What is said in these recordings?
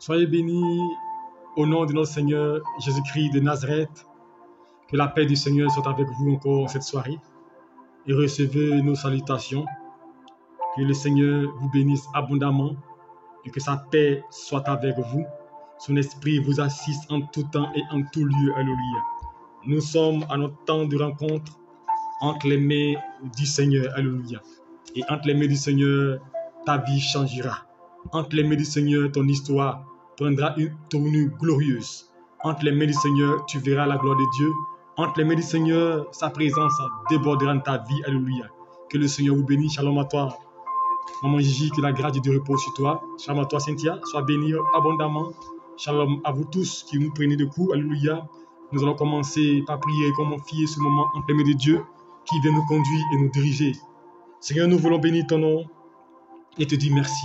Soyez bénis au nom de notre Seigneur Jésus-Christ de Nazareth. Que la paix du Seigneur soit avec vous encore cette soirée. Et recevez nos salutations. Que le Seigneur vous bénisse abondamment et que sa paix soit avec vous. Son esprit vous assiste en tout temps et en tout lieu. Alléluia. Nous sommes à notre temps de rencontre entre les mains du Seigneur. Alléluia. Et entre les mains du Seigneur, ta vie changera. Entre les mains du Seigneur, ton histoire prendra une tournure glorieuse. Entre les mains du Seigneur, tu verras la gloire de Dieu. Entre les mains du Seigneur, sa présence débordera dans ta vie. Alléluia. Que le Seigneur vous bénisse. Shalom à toi, Maman Gigi, que la grâce de Dieu repose sur toi. Shalom à toi, Cynthia. Sois béni abondamment. Shalom à vous tous qui nous prenez de coups. Alléluia. Nous allons commencer par prier et confier ce moment entre les mains de Dieu qui vient nous conduire et nous diriger. Seigneur, nous voulons bénir ton nom et te dire merci.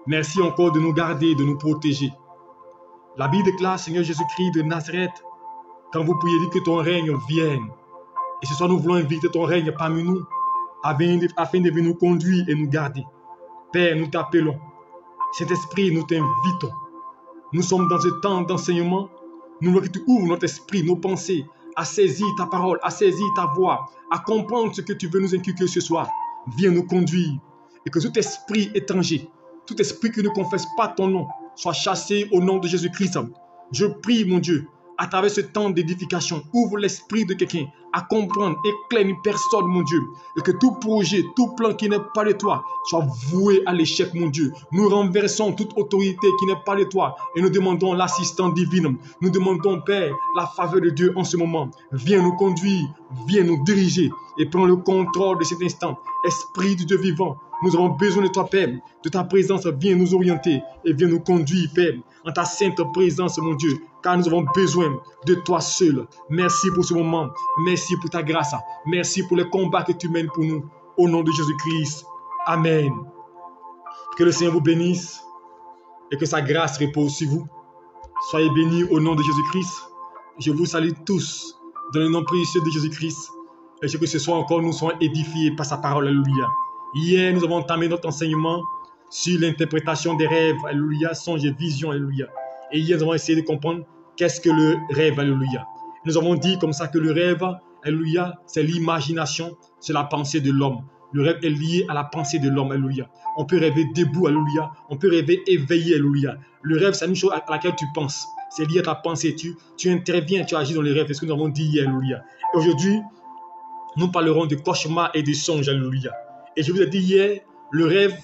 Merci encore de nous garder, de nous protéger. La Bible déclare, Seigneur Jésus-Christ de Nazareth, quand vous priez, dites que ton règne vienne. Et ce soir, nous voulons inviter ton règne parmi nous, afin de venir nous conduire et nous garder. Père, nous t'appelons. Cet esprit, nous t'invitons. Nous sommes dans un temps d'enseignement. Nous voulons que tu ouvres notre esprit, nos pensées, à saisir ta parole, à saisir ta voix, à comprendre ce que tu veux nous inculquer ce soir. Viens nous conduire. Et que tout esprit étranger, tout esprit qui ne confesse pas ton nom, soit chassé au nom de Jésus-Christ. Je prie, mon Dieu, à travers ce temps d'édification, ouvre l'esprit de quelqu'un à comprendre, éclaire une personne, mon Dieu, et que tout projet, tout plan qui n'est pas de toi soit voué à l'échec, mon Dieu. Nous renversons toute autorité qui n'est pas de toi et nous demandons l'assistance divine. Nous demandons, Père, la faveur de Dieu en ce moment. Viens nous conduire, viens nous diriger et prends le contrôle de cet instant. Esprit du Dieu vivant, nous avons besoin de toi, Père, de ta présence. Viens nous orienter et viens nous conduire, Père, en ta sainte présence, mon Dieu, car nous avons besoin de toi seul. Merci pour ce moment. Merci pour ta grâce. Merci pour les combats que tu mènes pour nous. Au nom de Jésus-Christ. Amen. Que le Seigneur vous bénisse et que sa grâce repose sur vous. Soyez bénis au nom de Jésus-Christ. Je vous salue tous dans le nom précieux de Jésus-Christ. Et je veux que ce soir encore nous soyons édifiés par sa parole. Alléluia. Hier, nous avons entamé notre enseignement sur l'interprétation des rêves. Alléluia. Songes et visions. Alléluia. Et hier, nous avons essayé de comprendre qu'est-ce que le rêve. Alléluia. Nous avons dit comme ça que le rêve, alléluia, c'est l'imagination, c'est la pensée de l'homme. Le rêve est lié à la pensée de l'homme. Alléluia. On peut rêver debout. Alléluia. On peut rêver éveillé. Alléluia. Le rêve, c'est une chose à laquelle tu penses. C'est lié à ta pensée. Tu interviens, tu agis dans les rêves. C'est ce que nous avons dit hier. Alléluia. Et aujourd'hui, nous parlerons de cauchemars et de songes. Alléluia. Et je vous ai dit hier, le rêve,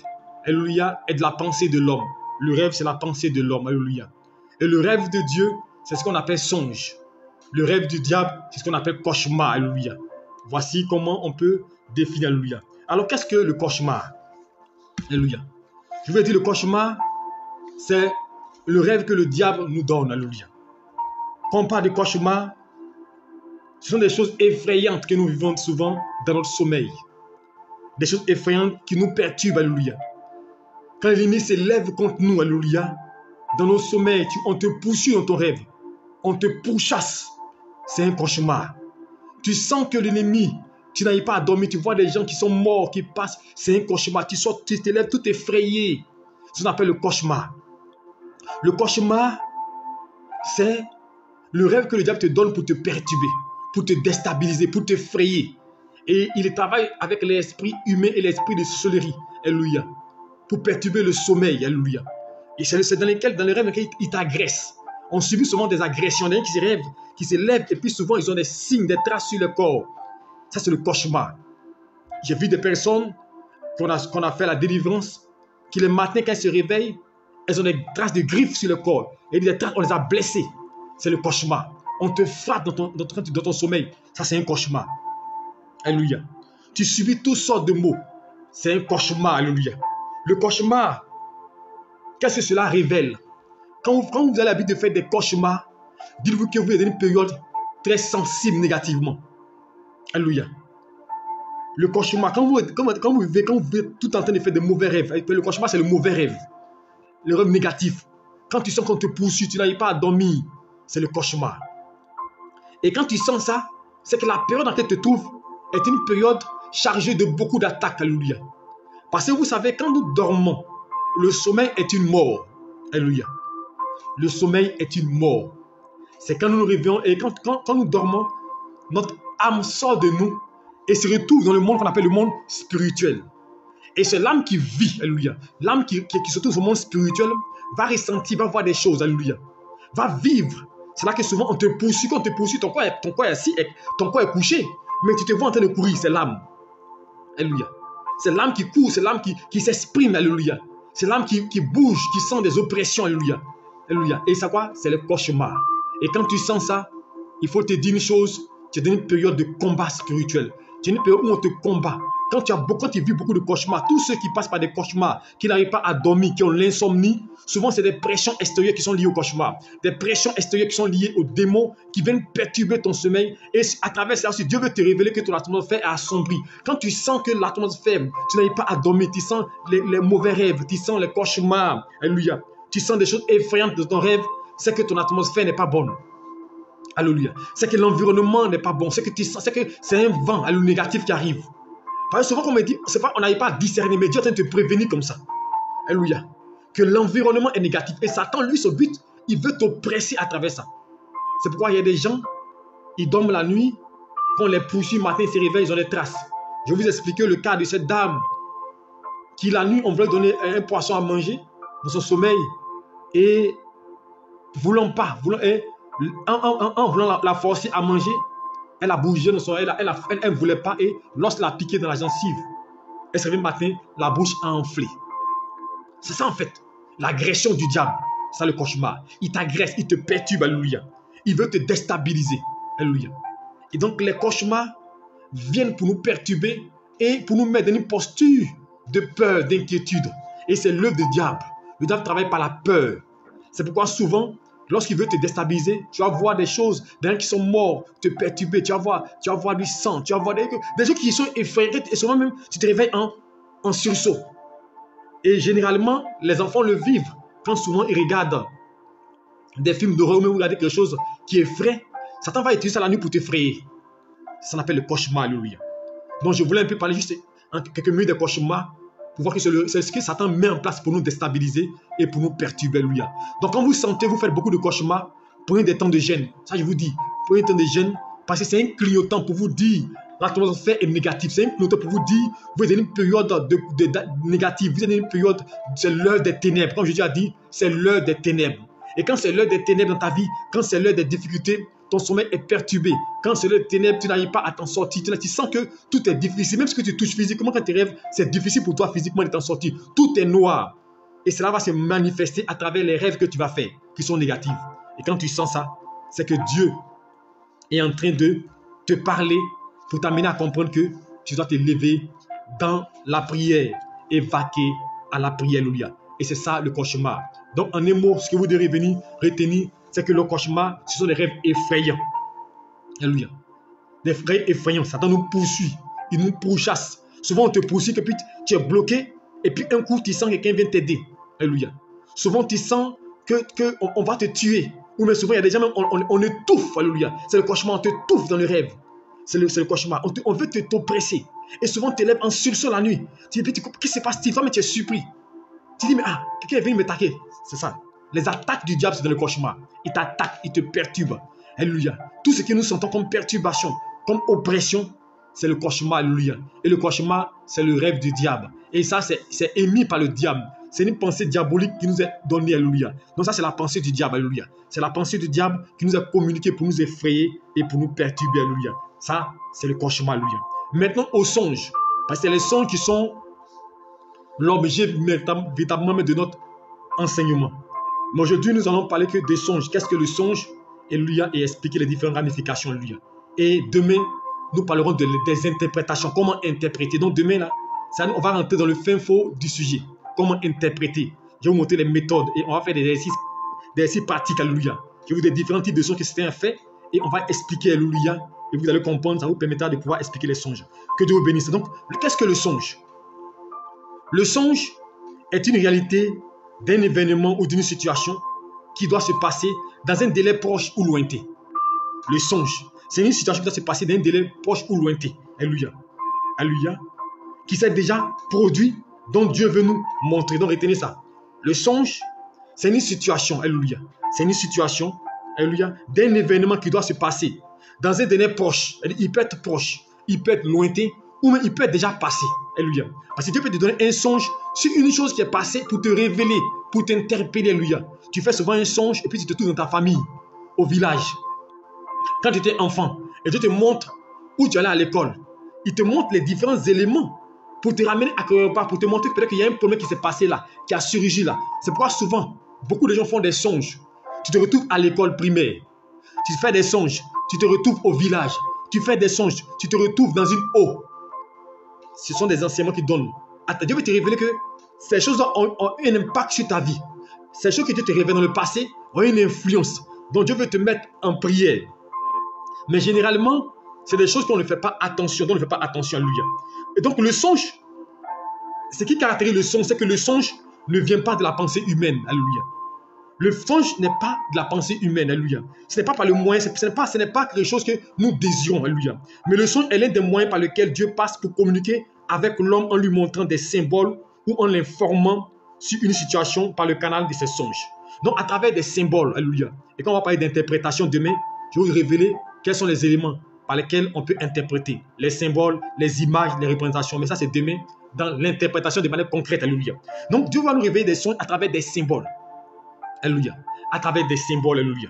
alléluia, est de la pensée de l'homme. Le rêve, c'est la pensée de l'homme. Alléluia. Et le rêve de Dieu, c'est ce qu'on appelle songe. Le rêve du diable, c'est ce qu'on appelle cauchemar. Alléluia. Voici comment on peut définir. Alléluia. Alors, qu'est-ce que le cauchemar? Alléluia. Je vais dire le cauchemar, c'est le rêve que le diable nous donne. Alléluia. Quand on parle de cauchemar, ce sont des choses effrayantes que nous vivons souvent dans notre sommeil. Des choses effrayantes qui nous perturbent. Alléluia. Quand l'ennemi se lève contre nous, alléluia, dans nos sommeils, on te poursuit dans ton rêve. On te pourchasse. C'est un cauchemar. Tu sens que l'ennemi, tu n'arrives pas à dormir, tu vois des gens qui sont morts, qui passent. C'est un cauchemar. Tu sors, tu te lèves tout effrayé. C'est ce qu'on appelle le cauchemar. Le cauchemar, c'est le rêve que le diable te donne pour te perturber, pour te déstabiliser, pour te frayer. Et il travaille avec l'esprit humain et l'esprit de sorcellerie. Alléluia. Pour perturber le sommeil. Alléluia. Et c'est dans les rêves qu'il t'agresse. On subit souvent des agressions. Des gens qui se lèvent et puis souvent ils ont des signes, des traces sur le corps. Ça, c'est le cauchemar. J'ai vu des personnes qu'on a fait la délivrance, qui le matin, quand elles se réveillent, elles ont des traces de griffes sur le corps. Et des traces, on les a blessées. C'est le cauchemar. On te frappe dans ton sommeil. Ça, c'est un cauchemar. Alléluia. Tu subis toutes sortes de maux. C'est un cauchemar. Alléluia. Le cauchemar, qu'est-ce que cela révèle? Quand vous avez l'habitude de faire des cauchemars, dites-vous que vous êtes dans une période très sensible négativement. Alléluia. Le cauchemar, quand vous vivez tout en train de faire de mauvais rêves, le cauchemar, c'est le mauvais rêve. Le rêve négatif. Quand tu sens qu'on te poursuit, tu n'arrives pas à dormir, c'est le cauchemar. Et quand tu sens ça, c'est que la période dans laquelle tu te trouves est une période chargée de beaucoup d'attaques. Alléluia. Parce que vous savez, quand nous dormons, le sommeil est une mort. Alléluia. Le sommeil est une mort. C'est quand nous nous réveillons et quand nous dormons, notre âme sort de nous et se retrouve dans le monde qu'on appelle le monde spirituel. Et c'est l'âme qui vit, alléluia. L'âme qui se trouve au monde spirituel va ressentir, va voir des choses, alléluia. Va vivre. C'est là que souvent on te poursuit, quand on te poursuit, ton corps est assis, ton corps est couché, mais tu te vois en train de courir, c'est l'âme. Alléluia. C'est l'âme qui court, c'est l'âme qui s'exprime, alléluia. C'est l'âme qui bouge, qui sent des oppressions, alléluia. Alléluia. Et ça quoi? C'est le cauchemar. Et quand tu sens ça, il faut te dire une chose, tu es dans une période de combat spirituel. Tu es dans une période où on te combat. Quand tu vis beaucoup de cauchemars, tous ceux qui passent par des cauchemars, qui n'arrivent pas à dormir, qui ont l'insomnie, souvent c'est des pressions extérieures qui sont liées au cauchemar. Des pressions extérieures qui sont liées aux démons qui viennent perturber ton sommeil. Et à travers ça aussi, Dieu veut te révéler que ton atmosphère est assombrie. Quand tu sens que l'atmosphère, tu n'arrives pas à dormir, tu sens les mauvais rêves, tu sens les cauchemars, alléluia. Tu sens des choses effrayantes dans ton rêve, c'est que ton atmosphère n'est pas bonne. Alléluia. C'est que l'environnement n'est pas bon. C'est que tu sens, c'est que c'est un vent négatif qui arrive. Parce que souvent, on me dit, c'est pas, on n'arrive pas à discerner, mais Dieu est en train de te prévenir comme ça. Alléluia. Que l'environnement est négatif. Et Satan, lui, son but, il veut t'oppresser à travers ça. C'est pourquoi il y a des gens, ils dorment la nuit, quand on les poursuit, le matin, ils se réveillent, ils ont des traces. Je vais vous expliquer le cas de cette dame qui, la nuit, on voulait donner un poisson à manger dans son sommeil. Et en voulant la forcer à manger, elle a bougé dans son, elle ne voulait pas, et lorsqu'elle a piqué dans la gencive, elle se réveille le matin, la bouche a enflé. C'est ça en fait, l'agression du diable. C'est ça le cauchemar. Il t'agresse, il te perturbe, alléluia. Il veut te déstabiliser, alléluia. Et donc les cauchemars viennent pour nous perturber et pour nous mettre dans une posture de peur, d'inquiétude. Et c'est l'œuvre du diable. Le diable travaille par la peur. C'est pourquoi souvent, lorsqu'il veut te déstabiliser, tu vas voir des choses, des gens qui sont morts, te perturber, tu vas voir du sang, tu vas voir des gens qui sont effrayés, et souvent même, tu te réveilles en sursaut. Et généralement, les enfants le vivent quand souvent ils regardent des films d'horreur ou même regarder quelque chose qui effraie. Satan va utiliser ça la nuit pour t'effrayer. Ça s'appelle le cauchemar, alléluia. Donc je voulais un peu parler juste en quelques minutes des cauchemars pour voir que c'est ce que Satan met en place pour nous déstabiliser et pour nous perturber, alléluia. Donc quand vous sentez, vous faites beaucoup de cauchemars, prenez des temps de jeûne. Ça je vous dis, prenez des temps de jeûne parce que c'est un clignotant pour vous dire l'atmosphère est négative. C'est un clignotant pour vous dire vous êtes dans une période négative, vous êtes dans une période, c'est l'heure des ténèbres. Comme Jésus a dit, c'est l'heure des ténèbres. Et quand c'est l'heure des ténèbres dans ta vie, quand c'est l'heure des difficultés, ton sommeil est perturbé. Quand c'est l'heure des ténèbres, tu n'arrives pas à t'en sortir. Tu sens que tout est difficile. Même ce que tu touches physiquement, quand tu rêves, c'est difficile pour toi physiquement de t'en sortir. Tout est noir. Et cela va se manifester à travers les rêves que tu vas faire, qui sont négatifs. Et quand tu sens ça, c'est que Dieu est en train de te parler pour t'amener à comprendre que tu dois te lever dans la prière et vaquer à la prière, alléluia. Et c'est ça le cauchemar. Donc en un mot, ce que vous devez retenir, c'est que le cauchemar, ce sont des rêves effrayants. Alléluia. Des rêves effrayants. Satan nous poursuit. Il nous pourchasse. Souvent on te poursuit et puis tu es bloqué. Et puis un coup, tu sens que quelqu'un vient t'aider. Alléluia. Souvent tu sens qu'on va te tuer. Ou mais souvent il y a des gens, on étouffe. Alléluia. C'est le cauchemar, on t'étouffe dans le rêve. C'est le cauchemar. On veut t'oppresser. Et souvent tu te lèves en sursaut la nuit. Tu dis, qu'est-ce qui se passe? Mais tu es surpris. Tu dis, mais quelqu'un est venu m'attaquer. C'est ça. Les attaques du diable, c'est dans le cauchemar. Il t'attaque, il te perturbe. Alléluia. Tout ce que nous sentons comme perturbation, comme oppression, c'est le cauchemar. Alléluia. Et le cauchemar, c'est le rêve du diable. Et ça, c'est émis par le diable. C'est une pensée diabolique qui nous est donnée. Alléluia. Donc ça, c'est la pensée du diable. Alléluia. C'est la pensée du diable qui nous est communiquée pour nous effrayer et pour nous perturber. Alléluia. Ça, c'est le cauchemar. Alléluia. Maintenant, aux songes. Parce que c'est les songes qui sont l'objet véritablement de notre enseignement. Mais aujourd'hui, nous allons parler que des songes. Qu'est-ce que le songe? Alléluia. Et expliquer les différentes ramifications. Alléluia. Et demain, nous parlerons des interprétations. Comment interpréter. Donc demain, là, on va rentrer dans le fin fond du sujet. Comment interpréter. Je vais vous montrer les méthodes et on va faire des exercices pratiques. Alléluia. Je vais vous dire différents types de songes qui se font faire et on va expliquer. Alléluia. Et vous allez comprendre, ça vous permettra de pouvoir expliquer les songes. Que Dieu vous bénisse. Donc, qu'est-ce que le songe? Le songe est une réalité d'un événement ou d'une situation qui doit se passer dans un délai proche ou lointain. Le songe, c'est une situation qui doit se passer dans un délai proche ou lointain. Alléluia. Alléluia. Qui s'est déjà produit, dont Dieu veut nous montrer. Donc retenez ça. Le songe, C'est une situation, alléluia. C'est une situation, alléluia, d'un événement qui doit se passer dans un délai proche. Il peut être proche, il peut être lointain, ou même il peut être déjà passé, alléluia. Parce que Dieu peut te donner un songe sur une chose qui est passée pour te révéler, pour t'interpeller, alléluia. Tu fais souvent un songe et puis tu te trouves dans ta famille, au village. Quand tu étais enfant, et Dieu te montre où tu allais à l'école, il te montre les différents éléments pour te ramener à quelque part, pour te montrer peut-être qu'il y a un problème qui s'est passé là, qui a surgi là. C'est pourquoi souvent, beaucoup de gens font des songes. Tu te retrouves à l'école primaire, tu fais des songes, tu te retrouves au village, tu fais des songes, tu te retrouves dans une eau. Ce sont des enseignements qui donnent. Dieu veut te révéler que ces choses ont un impact sur ta vie. Ces choses que Dieu te révèle dans le passé ont une influence. Donc Dieu veut te mettre en prière. Mais généralement, c'est des choses qu'on ne fait pas attention, dont on ne fait pas attention, alléluia. Et donc le songe, ce qui caractérise le songe, c'est que le songe ne vient pas de la pensée humaine, alléluia. Le songe n'est pas de la pensée humaine, alléluia. Ce n'est pas par le moyen, ce n'est pas quelque chose que nous désirons, alléluia. Mais le songe est l'un des moyens par lesquels Dieu passe pour communiquer avec l'homme en lui montrant des symboles ou en l'informant sur une situation par le canal de ses songes. Donc à travers des symboles, alléluia. Et quand on va parler d'interprétation demain, je vais vous révéler quels sont les éléments par lesquels on peut interpréter les symboles, les images, les représentations. Mais ça, c'est demain dans l'interprétation de manière concrète. Alléluia. Donc, Dieu va nous révéler des songes à travers des symboles. Alléluia. À travers des symboles. Alléluia.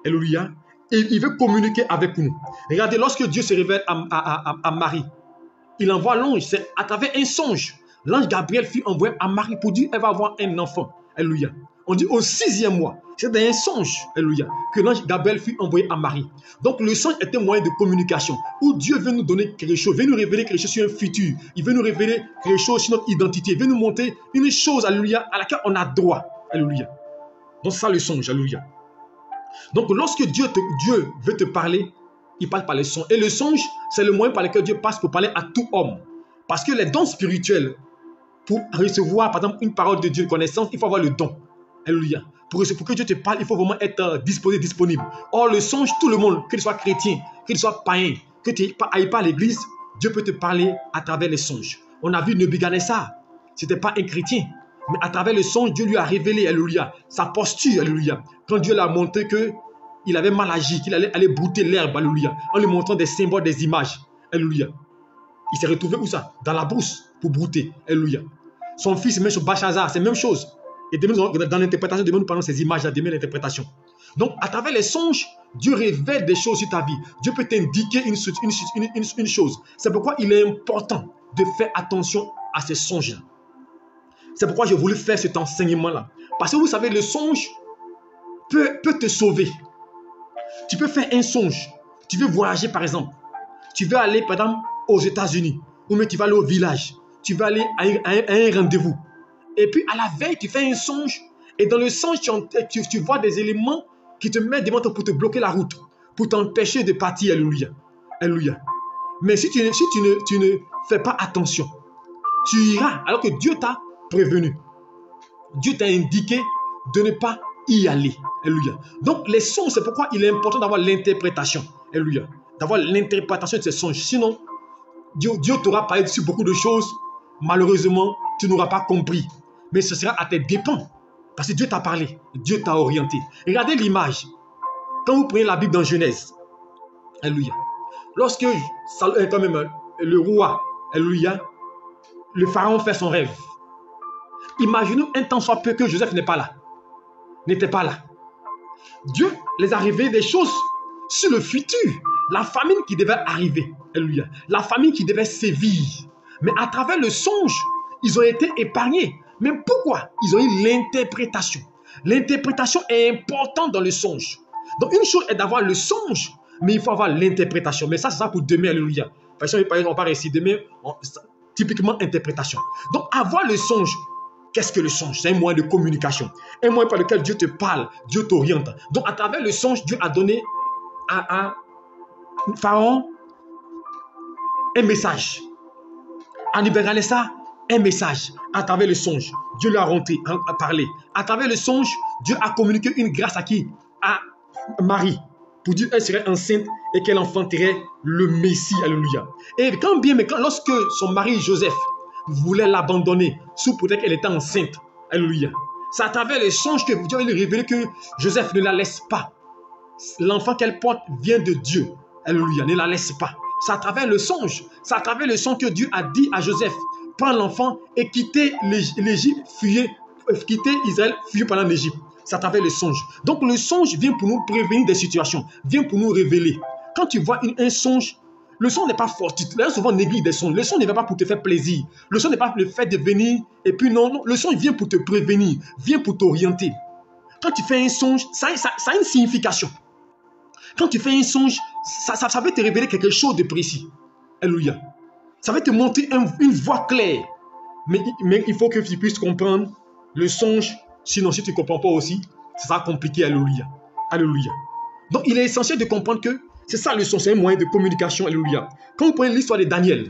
Alléluia. Et il veut communiquer avec nous. Regardez, lorsque Dieu se révèle à Marie, il envoie l'ange. C'est à travers un songe. L'ange Gabriel fut envoyé à Marie pour dire qu'elle va avoir un enfant. Alléluia. On dit au 6e mois. C'est dans un songe, alléluia, que l'ange Gabriel fut envoyé à Marie. Donc le songe est un moyen de communication où Dieu veut nous donner quelque chose, veut nous révéler quelque chose sur un futur. Il veut nous révéler quelque chose sur notre identité. Il veut nous montrer une chose, alléluia, à laquelle on a droit, alléluia. Donc c'est ça le songe, alléluia. Donc lorsque Dieu veut te parler, il parle par les songes. Et le songe, c'est le moyen par lequel Dieu passe pour parler à tout homme. Parce que les dons spirituels, pour recevoir par exemple une parole de Dieu, une connaissance, il faut avoir le don. Alléluia. Pour que Dieu te parle, il faut vraiment être disponible. Or, le songe, tout le monde, qu'il soit chrétien, qu'il soit païen, que tu n'ailles pas à l'église, Dieu peut te parler à travers les songes. On a vu Nebuchadnezzar, ce n'était pas un chrétien, mais à travers le songe, Dieu lui a révélé, alléluia, sa posture, alléluia. Quand Dieu l'a montré qu'il avait mal agi, qu'il allait aller brouter l'herbe, alléluia, en lui montrant des symboles, des images, alléluia. Il s'est retrouvé où ça? Dans la brousse pour brouter, alléluia. Son fils, même sur Belshazzar, c'est la même chose. Et demain, dans l'interprétation, demain, nous parlons de ces images-là, demain, l'interprétation. Donc, à travers les songes, Dieu révèle des choses sur ta vie. Dieu peut t'indiquer une chose. C'est pourquoi il est important de faire attention à ces songes-là. C'est pourquoi j'ai voulu faire cet enseignement-là. Parce que vous savez, le songe peut te sauver. Tu peux faire un songe. Tu veux voyager, par exemple. Tu veux aller, par exemple, aux États-Unis. Ou même tu vas aller au village. Tu vas aller à un rendez-vous. Et puis, à la veille, tu fais un songe. Et dans le songe, tu vois des éléments qui te mettent devant toi pour te bloquer la route. Pour t'empêcher de partir. Alléluia. Alléluia. Mais si tu ne fais pas attention, tu iras alors que Dieu t'a prévenu. Dieu t'a indiqué de ne pas y aller. Alléluia. Donc, les songes, c'est pourquoi il est important d'avoir l'interprétation. Alléluia. D'avoir l'interprétation de ces songes. Sinon, Dieu t'aura parlé sur beaucoup de choses. Malheureusement, tu n'auras pas compris. Mais ce sera à tes dépens. Parce que Dieu t'a parlé. Dieu t'a orienté. Regardez l'image. Quand vous prenez la Bible dans Genèse. Alléluia. Lorsque quand même, le roi, alléluia, le pharaon fait son rêve. Imaginez un temps soit peu que Joseph n'était pas là. Dieu les a révélé des choses sur le futur. La famine qui devait arriver. Alléluia. La famine qui devait sévir. Mais à travers le songe, ils ont été épargnés. Mais pourquoi? Ils ont eu l'interprétation. L'interprétation est importante dans le songe. Donc une chose est d'avoir le songe, mais il faut avoir l'interprétation. Mais ça, c'est ça pour demain, alléluia. Parce que on parle ici demain, typiquement interprétation. Donc avoir le songe, qu'est-ce que le songe? C'est un moyen de communication. Un moyen par lequel Dieu te parle, Dieu t'oriente. Donc à travers le songe, Dieu a donné à Pharaon un message. À Nebuchadnezzar, un message. À travers le songe, Dieu lui a parlé. À travers le songe, Dieu a communiqué une grâce à qui? À Marie. Pour dire qu'elle serait enceinte et qu'elle enfanterait le Messie. Alléluia. Et lorsque son mari Joseph voulait l'abandonner sous prétexte qu'elle était enceinte. Alléluia. C'est à travers les songes que Dieu va lui révéler que Joseph ne la laisse pas. L'enfant qu'elle porte vient de Dieu. Alléluia, ne la laisse pas. C'est à travers le songe. C'est à travers le songe que Dieu a dit à Joseph, prends l'enfant et quittez l'Égypte, quittez Israël, fuyez pendant l'Égypte. C'est à travers le songe. Donc le songe vient pour nous prévenir des situations, vient pour nous révéler. Quand tu vois un songe, le songe n'est pas fortuit. Les gens souvent négligent des songes. Le songe ne vient pas pour te faire plaisir. Le songe n'est pas le fait de venir et puis non, non. Le songe vient pour te prévenir, vient pour t'orienter. Quand tu fais un songe, ça a une signification. Quand tu fais un songe, ça va te révéler quelque chose de précis. Alléluia. Ça va te montrer une voie claire. Mais il faut que tu puisses comprendre le songe. Sinon, si tu ne comprends pas aussi, ça sera compliqué. Alléluia. Alléluia. Donc, il est essentiel de comprendre que c'est ça le songe, c'est un moyen de communication. Alléluia. Quand vous prenez l'histoire de Daniel,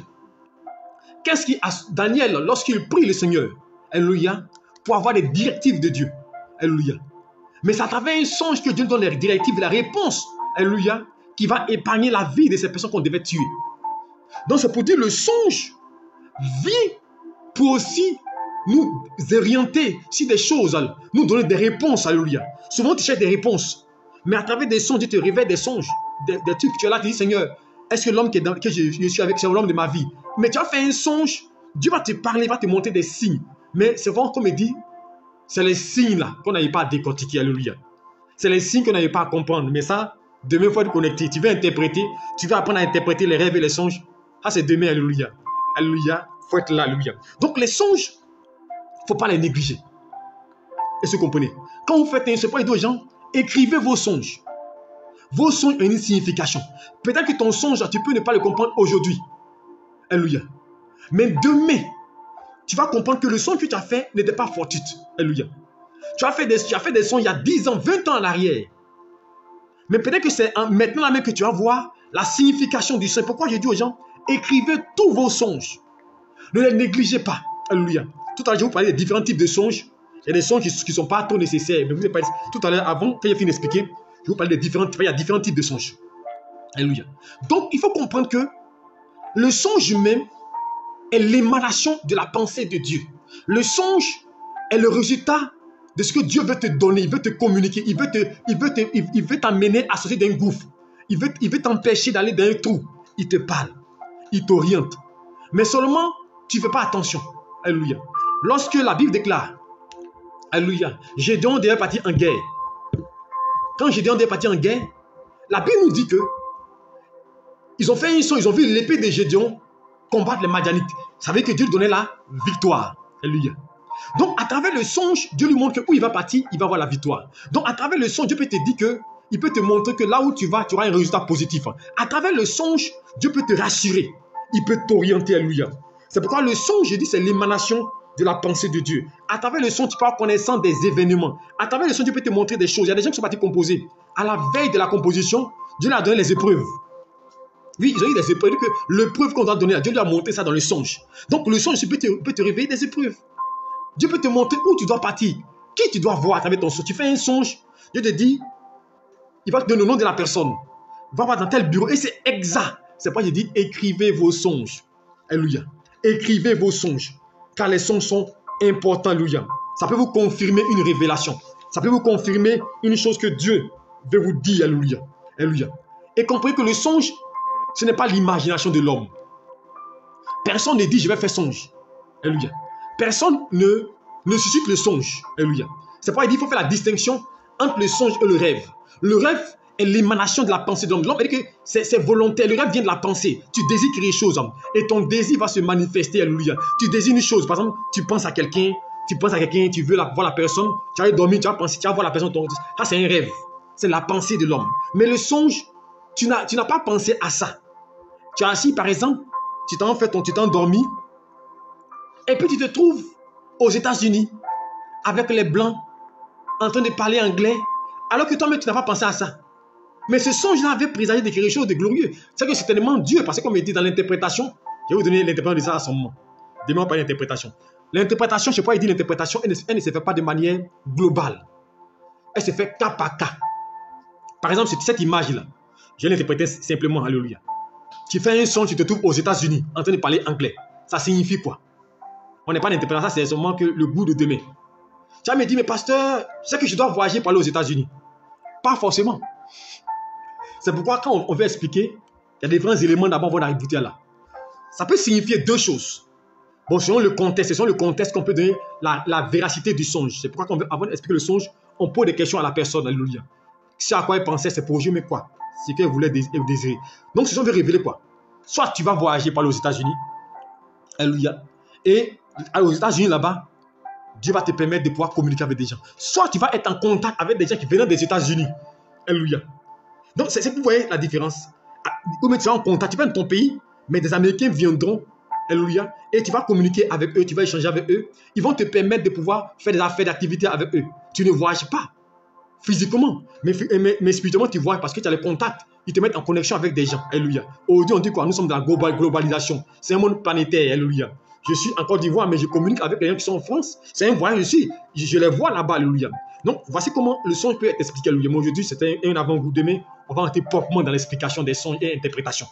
Daniel, lorsqu'il prie le Seigneur, alléluia, pour avoir des directives de Dieu. Alléluia. Mais c'est à travers un songe que Dieu donne les directives, la réponse, alléluia, qui va épargner la vie de ces personnes qu'on devait tuer. Donc c'est pour dire le songe vient pour aussi nous orienter sur des choses, nous donner des réponses, alléluia. Souvent tu cherches des réponses, mais à travers des songes, Dieu te révèle des songes, des trucs que tu es là, tu dis Seigneur, est-ce que l'homme que je suis avec, c'est l'homme de ma vie? Mais tu as fait un songe, Dieu va te parler, va te montrer des signes. Mais c'est vraiment comme il dit, c'est les signes là qu'on n'arrive pas à décortiquer, alléluia. C'est les signes qu'on n'arrive pas à comprendre. Mais ça, demain, il faut être connecté. Tu veux interpréter, tu veux apprendre à interpréter les rêves et les songes. Ça, c'est demain, alléluia. Alléluia, il faut être là, alléluia. Donc, les songes, il ne faut pas les négliger. Est-ce que vous comprenez? Quand vous faites un songe, il dit aux gens, écrivez vos songes. Vos songes ont une signification. Peut-être que ton songe, tu peux ne pas le comprendre aujourd'hui. Alléluia. Mais demain, tu vas comprendre que le songe que tu as fait n'était pas fortuit. Alléluia. Tu as fait des songes il y a 10 ans, 20 ans en arrière. Mais peut-être que c'est maintenant même que tu vas voir la signification du songe. Pourquoi je dis aux gens, écrivez tous vos songes. Ne les négligez pas. Alléluia. Tout à l'heure, je vous parlais des différents types de songes. Il y a des songes qui ne sont pas trop nécessaires. Mais vous pas... Tout à l'heure, avant, quand j'ai fini d'expliquer, je vous parlais des différents types de songes. Alléluia. Donc, il faut comprendre que le songe même est l'émanation de la pensée de Dieu. Le songe est le résultat de ce que Dieu veut te donner, il veut te communiquer, il veut t'amener à sortir d'un gouffre. Il veut t'empêcher d'aller dans un trou. Il te parle, il t'oriente. Mais seulement, tu ne fais pas attention. Alléluia. Lorsque la Bible déclare, alléluia, Gédéon devait partir en guerre. Quand Gédéon devait partir en guerre, la Bible nous dit que ils ont fait un son, ils ont vu l'épée de Gédéon combattre les Madianites. Ça veut dire que Dieu lui donnait la victoire. Alléluia. Donc, à travers le songe, Dieu lui montre que où il va partir, il va avoir la victoire. Donc, à travers le songe, Dieu peut te dire que, il peut te montrer que là où tu vas, tu auras un résultat positif. À travers le songe, Dieu peut te rassurer. Il peut t'orienter, alléluia. C'est pourquoi le songe, je dis, c'est l'émanation de la pensée de Dieu. À travers le songe, tu peux avoir connaissance des événements. À travers le songe, Dieu peut te montrer des choses. Il y a des gens qui sont partis composer. À la veille de la composition, Dieu leur a donné les épreuves. Oui, ils ont eu des épreuves. Que l'épreuve qu'on doit donner à Dieu lui a montré ça dans le songe. Donc, le songe peut te réveiller des épreuves. Dieu peut te montrer où tu dois partir, qui tu dois voir à travers ton songe. Tu fais un songe, Dieu te dit, il va te donner le nom de la personne. Va voir dans tel bureau et c'est exact. C'est pourquoi je dis, écrivez vos songes. Alléluia. Écrivez vos songes. Car les songes sont importants. Alléluia. Ça peut vous confirmer une révélation. Ça peut vous confirmer une chose que Dieu veut vous dire. Alléluia. Alléluia. Et comprenez que le songe, ce n'est pas l'imagination de l'homme. Personne ne dit, je vais faire songe. Alléluia. Personne ne suscite le songe. Alléluia. C'est pourquoi il dit qu'il faut faire la distinction entre le songe et le rêve. Le rêve est l'émanation de la pensée de l'homme. L'homme, c'est volontaire. Le rêve vient de la pensée. Tu désires quelque chose. Et ton désir va se manifester. Alléluia. Tu désires une chose. Par exemple, tu penses à quelqu'un. Tu veux voir la personne. Tu vas dormir, tu vas penser, tu vas voir la personne. Ça, c'est un rêve. C'est la pensée de l'homme. Mais le songe, tu n'as pas pensé à ça. Tu as assis, par exemple, tu t'es endormi. Et puis tu te trouves aux États-Unis avec les Blancs en train de parler anglais alors que toi-même tu n'as pas pensé à ça. Mais ce songe-là avait présagé de quelque chose de glorieux. C'est que c'est tellement Dieu, parce que comme il dit dans l'interprétation, je vais vous donner l'interprétation de ça à son moment. Demain on parle d'interprétation. L'interprétation, je ne sais pas, il dit l'interprétation, elle ne se fait pas de manière globale. Elle se fait cas par cas. Par exemple, cette image-là, je vais l'interpréter simplement, alléluia. Tu fais un son, tu te trouves aux États-Unis en train de parler anglais. Ça signifie quoi? On n'est pas d'interprétation, c'est seulement que le goût de demain. Tu vas me dire, mais pasteur, je sais que je dois voyager pour aller aux États-Unis. Pas forcément. C'est pourquoi quand on veut expliquer, il y a différents éléments d'abord on va arriver là. Ça peut signifier deux choses. Bon, selon le contexte qu'on peut donner la véracité du songe. C'est pourquoi avant d'expliquer le songe, on pose des questions à la personne. Alléluia. Si à quoi elle pensait, c'est projet, mais quoi? C'est qu'elle voulait désirer. Donc, ce songe veut révéler quoi? Soit tu vas voyager pour aller aux États-Unis. Alléluia. Et aux États-Unis, là-bas, Dieu va te permettre de pouvoir communiquer avec des gens. Soit tu vas être en contact avec des gens qui viennent des États-Unis. Alléluia. Donc, c'est que vous voyez la différence. Comme tu es en contact, tu vas dans ton pays, mais des Américains viendront, alléluia, et tu vas communiquer avec eux, tu vas échanger avec eux. Ils vont te permettre de pouvoir faire des affaires, d'activités avec eux. Tu ne voyages pas physiquement, mais spirituellement, tu voyages parce que tu as les contacts. Ils te mettent en connexion avec des gens. Alléluia. Aujourd'hui, on dit quoi? Nous sommes dans la globalisation. C'est un monde planétaire. Alléluia. Je suis en Côte d'Ivoire, mais je communique avec les gens qui sont en France. C'est un voyage aussi. Je les vois là-bas. Alléluia. Donc, voici comment le songe peut être expliqué. Alléluia. Moi, aujourd'hui, c'était un avant-goût. Demain, on va entrer proprement dans l'explication des songes et interprétation.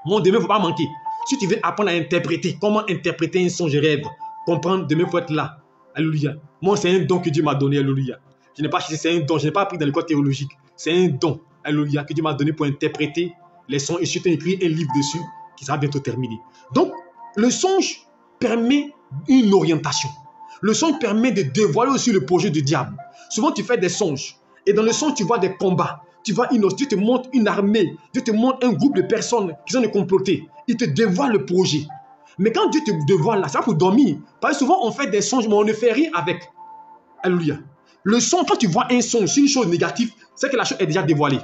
Mon demain, il ne faut pas manquer. Si tu veux apprendre à interpréter, comment interpréter un songe rêve, comprendre, demain, il faut être là. Alléluia. Moi, c'est un don que Dieu m'a donné. Alléluia. Je n'ai pas cherché, c'est un don. Je n'ai pas appris dans l'école théologique. C'est un don. Alléluia. Que Dieu m'a donné pour interpréter les songes. Et je t'ai écrit un livre dessus qui sera bientôt terminé. Donc, le songe permet une orientation. Le songe permet de dévoiler aussi le projet du diable. Souvent, tu fais des songes. Et dans le songe, tu vois des combats. Tu vois Dieu te montre une armée. Dieu te montre un groupe de personnes qui sont de comploter. Il te dévoile le projet. Mais quand Dieu te dévoile là, c'est pas pour dormir. Parce que souvent, on fait des songes, mais on ne fait rien avec. Alléluia. Le songe, quand tu vois un songe sur une chose négative, c'est que la chose est déjà dévoilée.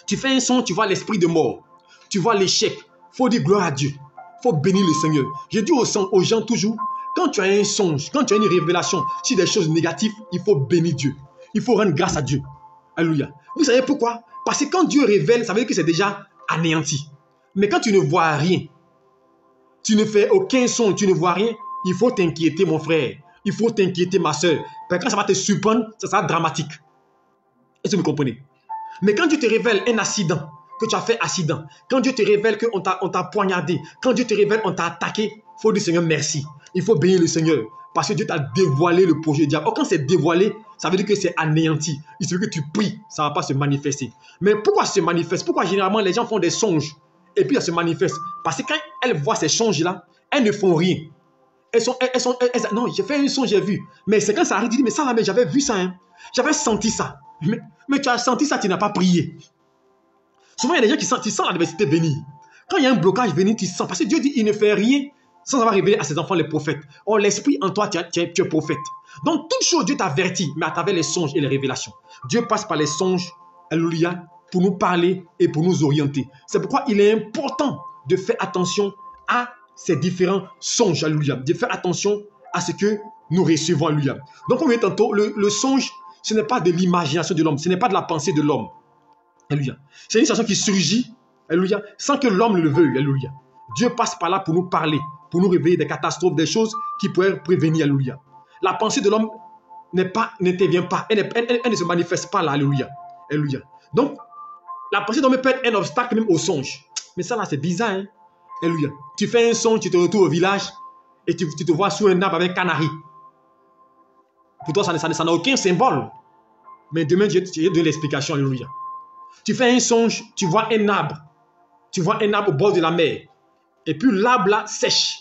Tu fais un songe, tu vois l'esprit de mort. Tu vois l'échec. Il faut dire gloire à Dieu. Il faut bénir le Seigneur. Je dis aux gens toujours, quand tu as un songe, quand tu as une révélation sur des choses négatives, il faut bénir Dieu. Il faut rendre grâce à Dieu. Alléluia. Vous savez pourquoi? Parce que quand Dieu révèle, ça veut dire que c'est déjà anéanti. Mais quand tu ne vois rien, tu ne fais aucun son, tu ne vois rien, il faut t'inquiéter, mon frère. Il faut t'inquiéter, ma soeur. Parce que quand ça va te surprendre, ça sera dramatique. Est-ce que vous comprenez? Mais quand Dieu te révèle un accident, que tu as fait accident, quand Dieu te révèle qu'on t'a poignardé, quand Dieu te révèle qu'on t'a attaqué, il faut dire Seigneur merci. Il faut bénir le Seigneur. Parce que Dieu t'a dévoilé le projet du diable. Or, quand c'est dévoilé, ça veut dire que c'est anéanti. Il suffit que tu pries, ça ne va pas se manifester. Mais pourquoi ça se manifeste? Pourquoi généralement les gens font des songes et puis ça se manifeste? Parce que quand elles voient ces songes-là, elles ne font rien. Non, j'ai fait un songe, j'ai vu. Mais c'est quand ça arrive, tu dis, mais ça là, mais j'avais vu ça. Hein. J'avais senti ça. Mais tu as senti ça, tu n'as pas prié. Souvent, il y a des gens qui sentent, tu sens l'adversité venir. Quand il y a un blocage venir, tu sens. Parce que Dieu dit, il ne fait rien sans avoir révélé à ses enfants les prophètes. Or, l'esprit en toi, tu es prophète. Donc, toute chose, Dieu t'avertit, mais à travers les songes et les révélations. Dieu passe par les songes, alléluia, pour nous parler et pour nous orienter. C'est pourquoi il est important de faire attention à ces différents songes, alléluia. De faire attention à ce que nous recevons, alléluia. Donc, on dit tantôt, le songe, ce n'est pas de l'imagination de l'homme, ce n'est pas de la pensée de l'homme. Alléluia. C'est une situation qui surgit, alléluia, sans que l'homme le veuille, alléluia. Dieu passe par là pour nous parler, pour nous réveiller des catastrophes, des choses qui pourraient prévenir, alléluia. La pensée de l'homme n'intervient pas, elle ne se manifeste pas là, alléluia. Alléluia. Donc, la pensée de l'homme peut être un obstacle même au songe. Mais ça là, c'est bizarre, hein? Alléluia. Tu fais un songe, tu te retrouves au village et tu te vois sous un arbre avec un canari. Pour toi, ça n'a aucun symbole. Mais demain, je te donne l'explication, alléluia. Tu fais un songe, tu vois un arbre. Tu vois un arbre au bord de la mer. Et puis l'arbre là sèche.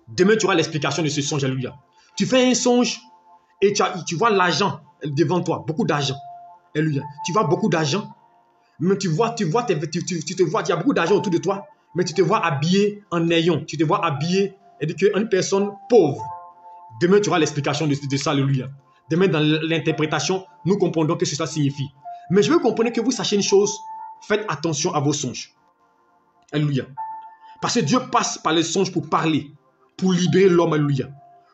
Demain, tu auras l'explication de ce songe, alléluia. Tu fais un songe et tu vois l'argent devant toi, beaucoup d'argent. Alléluia. Tu vois beaucoup d'argent, mais tu te vois, il y a beaucoup d'argent autour de toi, mais tu te vois habillé en néon. Tu te vois habillé, et une personne pauvre. Demain, tu auras l'explication de ça, alléluia. Demain, dans l'interprétation, nous comprendrons ce que cela signifie. Mais je veux comprendre que vous sachiez une chose, faites attention à vos songes. Alléluia. Parce que Dieu passe par les songes pour parler, pour libérer l'homme, alléluia.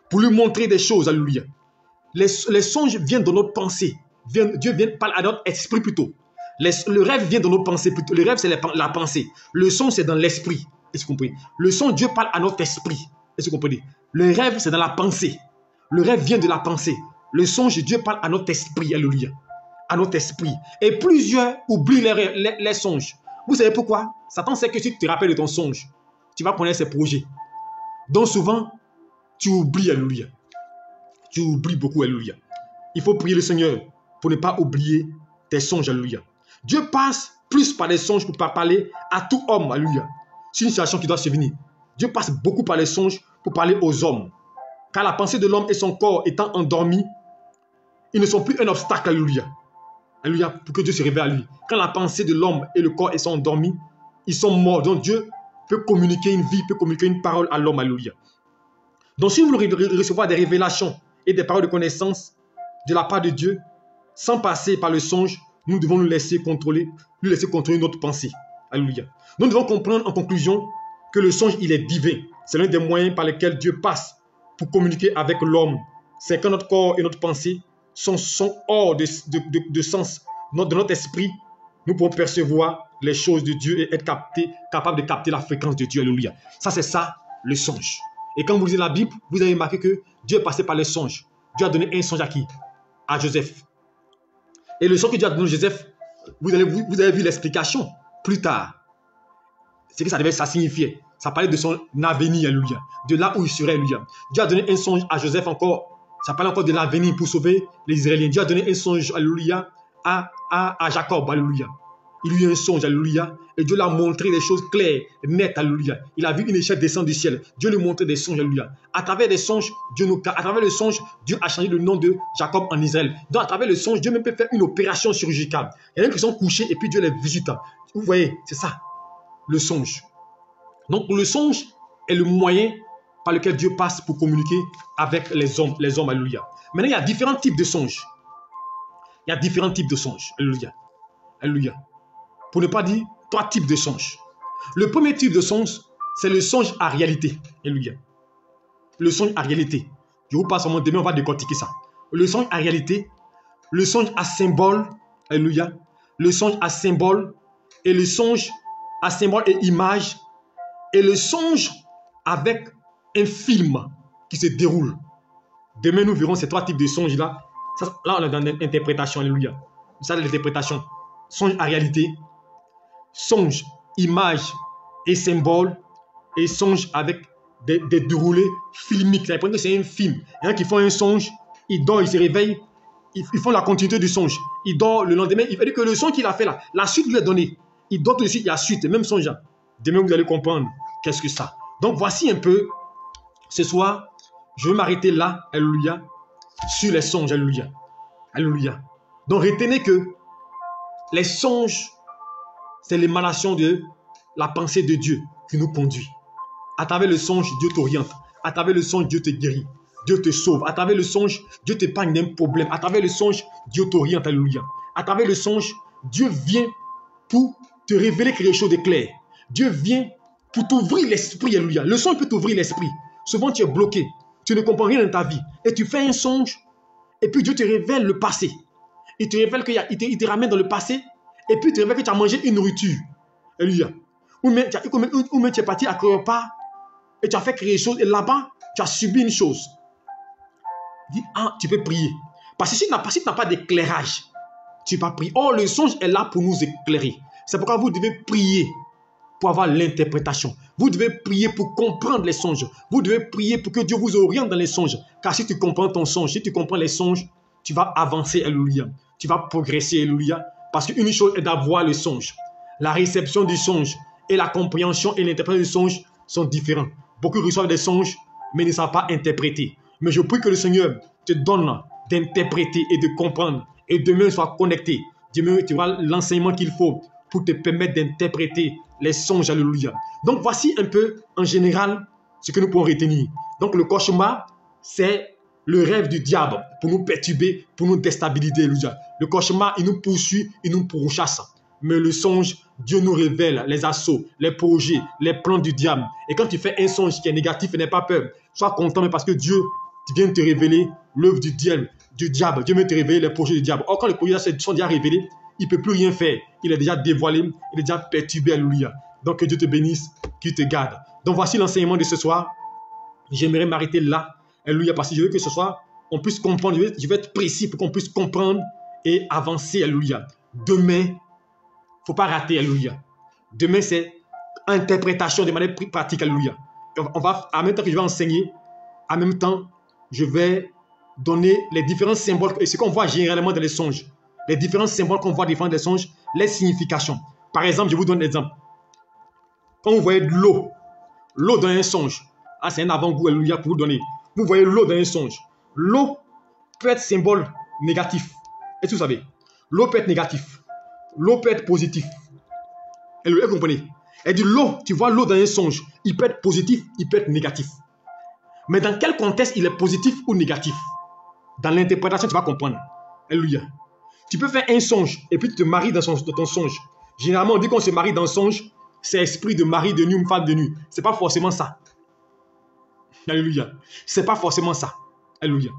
Pour lui montrer des choses, alléluia. Les songes viennent de notre pensée. Dieu vient parler à notre esprit plutôt. Le rêve vient de nos pensées plutôt. Le rêve, c'est la pensée. Le son, c'est dans l'esprit. Est-ce que vous comprenez? Le son, Dieu parle à notre esprit. Est-ce que vous comprenez? Le rêve, c'est dans la pensée. Le rêve vient de la pensée. Le songe, Dieu parle à notre esprit, alléluia. À notre esprit. Et plusieurs oublient les songes. Vous savez pourquoi? Satan sait que si tu te rappelles de ton songe, tu vas connaître ses projets. Donc souvent, tu oublies, alléluia. Tu oublies beaucoup, alléluia. Il faut prier le Seigneur pour ne pas oublier tes songes, alléluia. Dieu passe plus par les songes pour parler à tout homme, alléluia. C'est une situation qui doit se venir. Dieu passe beaucoup par les songes pour parler aux hommes. Car la pensée de l'homme et son corps étant endormis, ils ne sont plus un obstacle, alléluia. Alléluia, pour que Dieu se révèle à lui. Quand la pensée de l'homme et le corps sont endormis, ils sont morts. Donc Dieu peut communiquer une vie, peut communiquer une parole à l'homme, alléluia. Donc si vous voulez recevoir des révélations et des paroles de connaissance de la part de Dieu, sans passer par le songe, nous devons nous laisser contrôler notre pensée. Alléluia. Nous devons comprendre en conclusion que le songe, il est divin. C'est l'un des moyens par lesquels Dieu passe pour communiquer avec l'homme. C'est quand notre corps et notre pensée sont hors de sens de notre esprit, nous pouvons percevoir les choses de Dieu et être capable de capter la fréquence de Dieu. Alléluia. Ça, c'est ça, le songe. Et quand vous lisez la Bible, vous avez remarqué que Dieu est passé par les songes. Dieu a donné un songe à qui? À Joseph. Et le songe que Dieu a donné à Joseph, vous avez vu l'explication plus tard. C'est que ça signifiait. Ça parlait de son avenir, alléluia. De là où il serait, alléluia. Dieu a donné un songe à Joseph encore. Ça parle encore de l'avenir pour sauver les Israéliens. Dieu a donné un songe, alléluia, à Jacob, alléluia. Il lui a eu un songe, alléluia. Et Dieu l'a montré des choses claires, nettes, alléluia. Il a vu une échelle descendre du ciel. Dieu lui montrait des songes, alléluia. À travers des songes, à travers le songe, Dieu a changé le nom de Jacob en Israël. Donc à travers le songe, Dieu même peut faire une opération chirurgicale. Il y en a qui sont couchés et puis Dieu les visite. Vous voyez, c'est ça, le songe. Donc le songe est le moyen par lequel Dieu passe pour communiquer avec les hommes, alléluia. Maintenant, il y a différents types de songes. Il y a différents types de songes, alléluia. Alléluia. Pour ne pas dire 3 types de songes. Le premier type de songe, c'est le songe à réalité, alléluia. Le songe à réalité. Je vous passe en demain, on va décortiquer ça. Le songe à réalité, le songe à symbole, alléluia. Le songe à symbole et le songe à symbole et image et le songe avec un film qui se déroule. Demain, nous verrons ces 3 types de songes-là. Là, on est dans l'interprétation, alléluia. Ça, c'est l'interprétation. Songe à réalité, songe, image et symbole, et songe avec des déroulés filmiques. C'est un film. Il y en a qui font un songe, ils dorment, ils se réveillent, ils font la continuité du songe. Ils dorment le lendemain. Il veut dire que le songe qu'il a fait là, la suite lui est donnée. Il dort tout de suite, il y a la suite, même songe. Demain, vous allez comprendre qu'est-ce que ça. Donc, voici un peu, ce soir, je vais m'arrêter là, alléluia, sur les songes, alléluia. Alléluia. Donc, retenez que les songes, c'est l'émanation de la pensée de Dieu qui nous conduit. À travers le songe, Dieu t'oriente. À travers le songe, Dieu te guérit. Dieu te sauve. À travers le songe, Dieu t'épargne d'un problème. À travers le songe, Dieu t'oriente, alléluia. À travers le songe, Dieu vient pour te révéler quelque chose de clair. Dieu vient pour t'ouvrir l'esprit, alléluia. Le songe peut t'ouvrir l'esprit. Souvent, tu es bloqué. Tu ne comprends rien dans ta vie. Et tu fais un songe, et puis Dieu te révèle le passé. Il te révèle qu'il te ramène dans le passé, et puis il te révèle que tu as mangé une nourriture. Alléluia. Ou même tu es parti à quelque part, et tu as fait quelque chose, et là-bas, tu as subi une chose. Dis, tu peux prier. Parce que si tu n'as pas d'éclairage, tu ne peux pas prier. Or, le songe est là pour nous éclairer. C'est pourquoi vous devez prier pour avoir l'interprétation. Vous devez prier pour comprendre les songes. Vous devez prier pour que Dieu vous oriente dans les songes. Car si tu comprends ton songe, si tu comprends les songes, tu vas avancer, alléluia. Tu vas progresser, alléluia. Parce qu'une chose est d'avoir le songe. La réception du songe et la compréhension et l'interprétation du songe sont différents. Beaucoup reçoivent des songes, mais ne savent pas interpréter. Mais je prie que le Seigneur te donne d'interpréter et de comprendre. Et demain, sois connecté. Demain, tu auras l'enseignement qu'il faut pour te permettre d'interpréter les songes, alléluia. Donc, voici un peu, en général, ce que nous pouvons retenir. Donc, le cauchemar, c'est le rêve du diable pour nous perturber, pour nous déstabiliser, alléluia. Le cauchemar, il nous poursuit, il nous pourchasse. Mais le songe, Dieu nous révèle les assauts, les projets, les plans du diable. Et quand tu fais un songe qui est négatif, n'aie pas peur. Sois content, mais parce que Dieu vient te révéler l'œuvre du diable. Dieu vient te révéler les projets du diable. Or, quand les projets sont déjà révélés, il ne peut plus rien faire. Il est déjà dévoilé, il est déjà perturbé, alléluia. Donc, que Dieu te bénisse, qu'il te garde. Donc, voici l'enseignement de ce soir. J'aimerais m'arrêter là, alléluia, parce que je veux que ce soir, on puisse comprendre. Je vais être précis pour qu'on puisse comprendre et avancer, alléluia. Demain, il ne faut pas rater, alléluia. Demain, c'est interprétation de manière pratique, alléluia. En même temps que je vais enseigner, en même temps, je vais donner les différents symboles et ce qu'on voit généralement dans les songes. Les différents symboles qu'on voit dans les songes, les significations. Par exemple, je vous donne un exemple. Quand vous voyez de l'eau dans un songe, ah, c'est un avant-goût, alléluia, pour vous donner. Vous voyez l'eau dans un songe. L'eau peut être symbole négatif. Est-ce que vous savez? L'eau peut être négatif. L'eau peut être positif. Vous comprenez? Elle dit l'eau, tu vois l'eau dans un songe, il peut être positif, il peut être négatif. Mais dans quel contexte il est positif ou négatif? Dans l'interprétation, tu vas comprendre. Alléluia. Tu peux faire un songe et puis tu te maries dans ton songe. Généralement, on dit qu'on se marie dans le songe, c'est esprit de mari de nuit ou femme de nuit. Ce n'est pas forcément ça. Alléluia. Ce n'est pas forcément ça. Alléluia.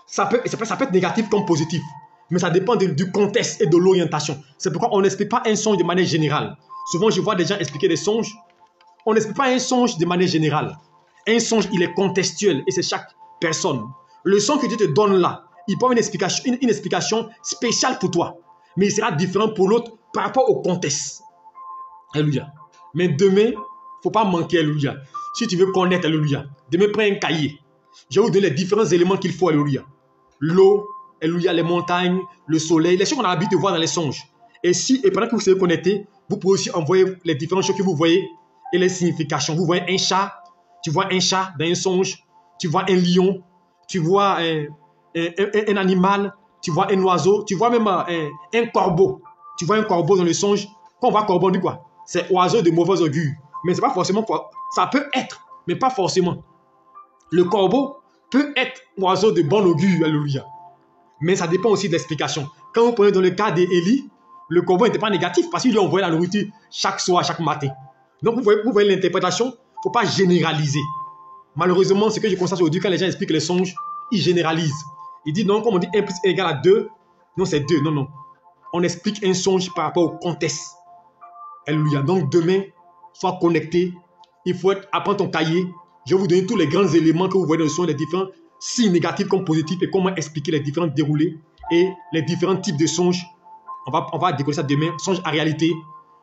Ça peut être négatif comme positif. Mais ça dépend du contexte et de l'orientation. C'est pourquoi on n'explique pas un songe de manière générale. Souvent, je vois des gens expliquer des songes. On n'explique pas un songe de manière générale. Un songe, il est contextuel et c'est chaque personne. Le son que Dieu te donne là, il prend une explication spéciale pour toi. Mais il sera différent pour l'autre par rapport au contexte. Alléluia. Mais demain, il ne faut pas manquer, alléluia. Si tu veux connaître, alléluia, demain, prends un cahier. Je vais vous donner les différents éléments qu'il faut, alléluia. L'eau, alléluia, les montagnes, le soleil, les choses qu'on a l'habitude de voir dans les songes. Et pendant que vous serez connecté, vous pouvez aussi envoyer les différentes choses que vous voyez et les significations. Vous voyez un chat, tu vois un chat dans un songe, tu vois un lion, tu vois un animal, tu vois un oiseau, tu vois même un corbeau. Tu vois un corbeau dans le songe. Quand on voit corbeau, on dit quoi? C'est oiseau de mauvais augure. Mais c'est pas forcément quoi. Ça peut être, mais pas forcément. Le corbeau peut être oiseau de bon augure, alléluia. Mais ça dépend aussi de l'explication. Quand vous prenez dans le cas d'Élie, le corbeau n'était pas négatif parce qu'il lui envoyait la nourriture chaque soir, chaque matin. Donc vous voyez l'interprétation, il ne faut pas généraliser. Malheureusement, ce que je constate aujourd'hui, quand les gens expliquent les songes, ils généralisent. Ils disent non, comme on dit 1 plus 1 égale à 2, non c'est 2, non. On explique un songe par rapport au contexte. Alléluia. Donc demain, sois connecté. Il faut apprendre ton cahier. Je vais vous donner tous les grands éléments que vous voyez dans le songe, les différents signes négatifs comme positifs et comment expliquer les différents déroulés et les différents types de songes. On va décoller ça demain. Songe à réalité,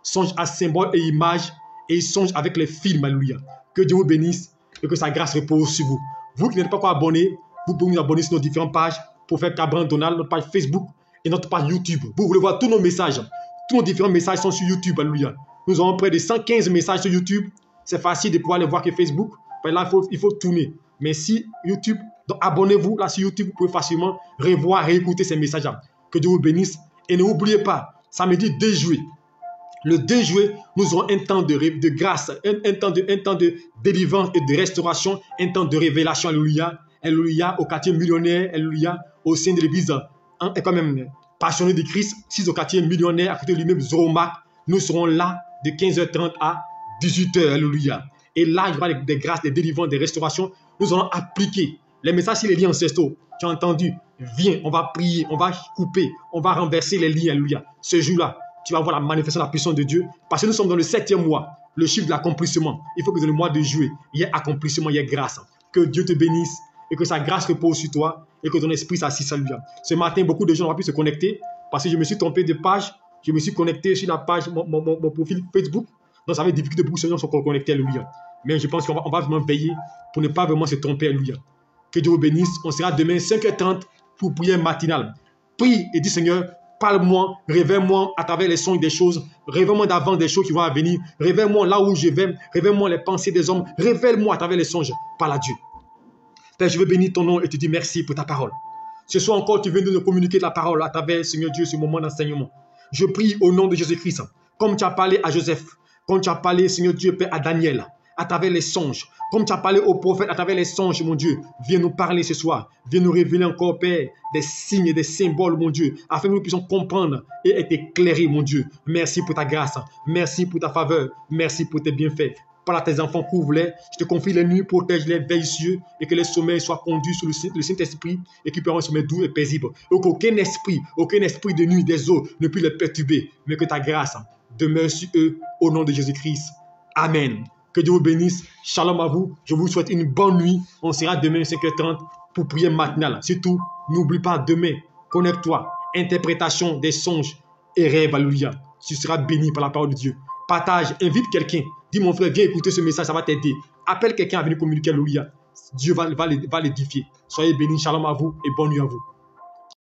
songe à symbole et image et songe avec les films. Alléluia. Que Dieu vous bénisse et que sa grâce repose sur vous. Vous qui n'êtes pas encore abonné, vous pouvez vous abonner sur nos différentes pages pour faire Abraham Donald, notre page Facebook et notre page YouTube. Vous voulez voir tous nos messages. Tous nos différents messages sont sur YouTube. Alléluia. Nous avons près de 115 messages sur YouTube. C'est facile de pouvoir les voir que Facebook. Là, il faut tourner. Mais si YouTube, donc abonnez-vous là sur YouTube, vous pouvez facilement revoir, réécouter ces messages-là. Que Dieu vous bénisse. Et n'oubliez pas, samedi 2 juillet, le 2 juillet, nous aurons un temps de grâce, un temps de délivrance et de restauration, un temps de révélation, alléluia, alléluia, au quartier millionnaire, alléluia, au sein de l'église, et quand même passionné de Christ, 6 au quartier millionnaire, à côté de lui-même, Zoromac, nous serons là de 15h30 à 18h, alléluia. Et là, il y aura des grâces, des délivrances, des restaurations. Nous allons appliquer les messages sur les liens ancestraux. Tu as entendu? Viens, on va prier, on va couper, on va renverser les liens, alléluia. Ce jour-là, tu vas voir la manifestation de la puissance de Dieu. Parce que nous sommes dans le 7e mois, le chiffre de l'accomplissement. Il faut que dans le mois de juillet, il y ait accomplissement, il y ait grâce. Que Dieu te bénisse et que sa grâce repose sur toi et que ton esprit s'assiste, alléluia. Ce matin, beaucoup de gens n'ont pas pu se connecter parce que je me suis trompé de page. Je me suis connecté sur la page, mon profil Facebook. Donc, ça avait des difficultés, beaucoup de gens sont connectés, alléluia. Mais je pense qu'on va vraiment veiller pour ne pas vraiment se tromper, alléluia. Que Dieu vous bénisse. On sera demain 5h30 pour prière matinale. Prie et dis Seigneur, parle-moi, révèle-moi à travers les songes des choses, révèle-moi d'avant des choses qui vont venir, révèle-moi là où je vais, révèle-moi les pensées des hommes, révèle-moi à travers les songes, parle à Dieu. Père, je veux bénir ton nom et te dire merci pour ta parole. Ce soir encore, tu viens de nous communiquer la parole à travers, Seigneur Dieu, ce moment d'enseignement. Je prie au nom de Jésus-Christ, comme tu as parlé à Joseph, comme tu as parlé, Seigneur Dieu, Père, à Daniel, à travers les songes, comme tu as parlé aux prophètes à travers les songes, mon Dieu, viens nous parler ce soir, viens nous révéler encore, Père, des signes et des symboles, mon Dieu, afin que nous puissions comprendre et être éclairés, mon Dieu. Merci pour ta grâce, merci pour ta faveur, merci pour tes bienfaits. Parle à tes enfants, couvre-les, je te confie les nuits, protège-les, veille sur eux, et que les sommeils soient conduits sous le Saint-Esprit, et qu'ils puissent avoir un sommeil doux et paisible. Et qu'aucun esprit de nuit des eaux ne puisse les perturber, mais que ta grâce demeure sur eux, au nom de Jésus-Christ. Amen. Que Dieu vous bénisse. Shalom à vous. Je vous souhaite une bonne nuit. On sera demain à 5h30 pour prier matinale. Surtout, n'oublie pas demain, connecte-toi. Interprétation des songes et rêves. Alléluia. Tu seras béni par la parole de Dieu. Partage, invite quelqu'un. Dis mon frère, viens écouter ce message, ça va t'aider. Appelle quelqu'un à venir communiquer. Alléluia. Dieu va l'édifier. Soyez bénis, shalom à vous et bonne nuit à vous.